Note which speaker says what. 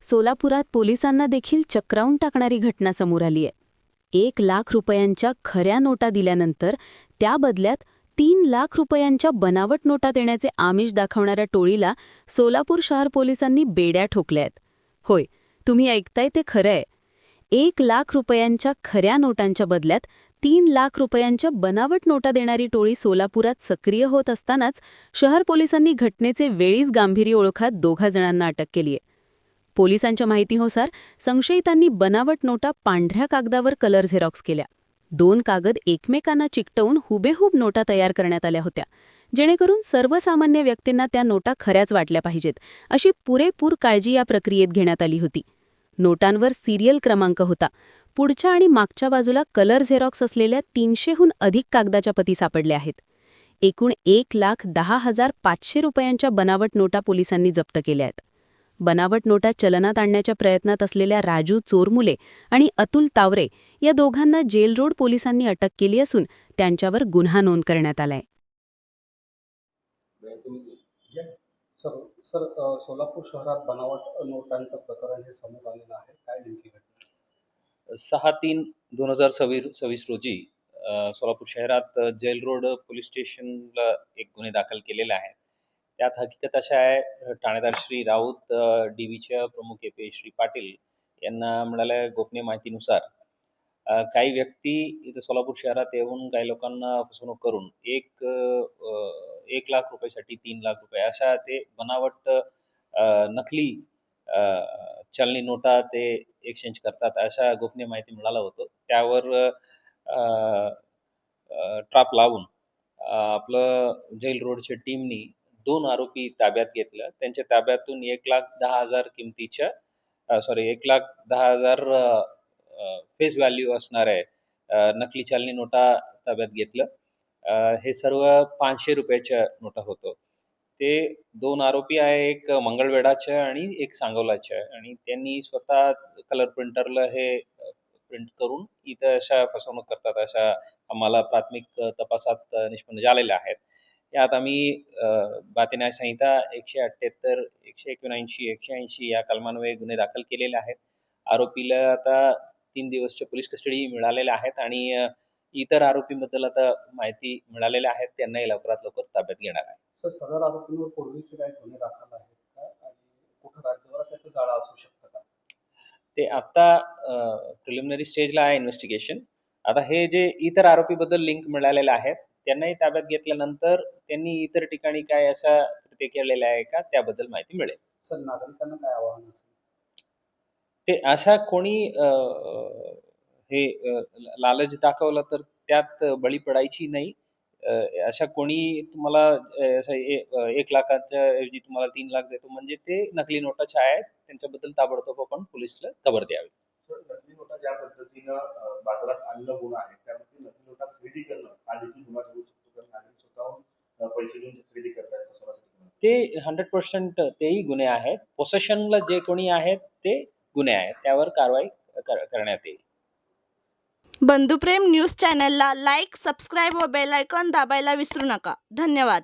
Speaker 1: सोलापुरात पोलिसांना देखील चक्रावून टाकणारी घटना समोर आली आहे। 1,00,000 रुपयांच्या खऱ्या नोटा दिल्यानंतर त्या बदल्यात 3,00,000 रुपयांच्या बनावट नोटा देण्याचे आमिष दाखवणाऱ्या टोळीला सोलापूर शहर पोलिसांनी बेड्या ठोकल्या आहेत। होय, तुम्ही ऐकताय ते खरं आहे। 1,00,000 रुपयांच्या खऱ्या नोटांच्या बदल्यात 3,00,000 रुपयांच्या बनावट नोटा देणारी टोळी सोलापुरात सक्रिय होत असतानाच शहर पोलिसांनी घटनेचे वेळीच गांभीर्य ओळखत 2 जणांना अटक केली आहे। पोलिसांच्या माहितीनुसार संशयितांनी बनावट नोटा पांढऱ्या कागदावर कलर झेरॉक्स केल्या। 2 कागद एकमेकांना चिकटवून हुबेहूब नोटा तयार करण्यात आल्या होत्या, जेणेकरून सर्वसामान्य व्यक्तींना त्या नोटा खऱ्याच वाटल्या पाहिजेत अशी पुरेपूर काळजी या प्रक्रियेत घेण्यात आली होती। नोटांवर सिरियल क्रमांक होता। पुढच्या आणि मागच्या बाजूला कलर झेरॉक्स असलेल्या 300हून अधिक कागदाच्या प्रती सापडल्या आहेत। एकूण 1,10,500 रुपयांच्या बनावट नोटा पोलिसांनी जप्त केल्या आहेत। बनावट नोटा चलनात आणण्याच्या प्रयत्नात असलेल्या राजू चोरमुले आणि अतुल तावरे या दोघांना जेल रोड पोलिसांनी अटक केली असून त्यांच्यावर गुन्हा नोंद करण्यात आलाय।
Speaker 2: सोलापूर शहरात बनावट नोटांचं प्रकरण हे समोर आलेलं आहे। काय नेमकी घटना?
Speaker 3: 6/3/2026 रोजी सोलापूर शहरात जेल रोड पोलीस स्टेशनला एक गुन्हे दाखल केलेले आहे। त्यात हकीकत अशा आहे, ठाणेदार श्री राऊत DVच्या प्रमुख AP श्री पाटील यांना मिळालेल्या गोपनीय माहितीनुसार काही व्यक्ती इथं सोलापूर शहरात येऊन काही लोकांना फसवणूक करून 1,00,000 रुपयासाठी 3,00,000 रुपये अशा ते बनावट नकली चलनी नोटा ते एक्सचेंज करतात अशा गोपनीय माहिती मिळालं होतं। त्यावर ट्रॅप लावून आपलं जेल रोडच्या टीमनी 2 आरोपी ताब्यात घेतलं। त्यांच्या ताब्यातून 1,10,000 किमतीच्या 1,10,000 फेस व्हॅल्यू असणाऱ्या नकली चलनी नोटा ताब्यात घेतलं। हे सर्व 500 रुपयाच्या नोटा होतं। ते 2 आरोपी आहे, एक मंगळवेढाचे आणि एक सांगोलाचे आहे आणि त्यांनी स्वतः कलर प्रिंटरला हे प्रिंट करून इथं अशा फसवणूक करतात अशा आम्हाला प्राथमिक तपासात निष्पन्न झालेल्या आहेत। यात आम्ही भारतीय न्याय संहिता 178, 179, 180 या कलमान्वये गुन्हे दाखल केलेले आहेत। आरोपीला आता 3 दिवसच्या पोलीस कस्टडी मिळालेल्या आहेत आणि इतर आरोपींबद्दल आता माहिती मिळालेल्या आहेत, त्यांनाही लवकरात लवकर ताब्यात घेणार आहे।
Speaker 2: सर, सदर आरोपींवर पूर्वीचे काही गुन्हे दाखल आहेत का आणि कुठं राज्यभरात त्याचं जाळं असू शकतं का?
Speaker 3: ते आता प्रिलिमिनरी स्टेजला आहे इन्व्हेस्टिगेशन। आता हे जे इतर आरोपीबद्दल लिंक मिळालेले आहेत त्यांनाही ताब्यात घेतल्यानंतर त्यांनी इतर ठिकाणी काय अशा कृत्य केलेल्या आहे का त्याबद्दल माहिती मिळेल।
Speaker 2: सर, नागरिकांना काय आवाहन असेल?
Speaker 3: ते अशा कोणी हे लालच दाखवलं तर त्यात बळी पडायची नाही। अशा कोणी तुम्हाला 1,00,000च्या ऐवजी तुम्हाला 3,00,000 देतो म्हणजे ते नकली नोटाचे आहेत, त्यांच्याबद्दल ताबडतोब आपण पोलिसला खबर द्यावी।
Speaker 2: सर, नकली नोटा ज्या पद्धतीनं बाजारात आणणं गुन्हा आहे, त्यामध्ये नकली नोटा खरेदी करणं हा देखील गुन्हा ठरू शकतो, कारण नागरिक स्वतःहून पैसे देऊन खरेदी करतायत फसवण्यासाठी।
Speaker 3: ते 100% तेही गुन्हे आहेत। पोसेशनला जे कोणी आहेत ते गुन्हे आहेत, त्यावर कारवाई करण्यात येईल।
Speaker 4: बंधुप्रेम न्यूज चॅनलला लाईक, सबस्क्राईब व बेल आयकॉन दाबायला विसरू नका। धन्यवाद।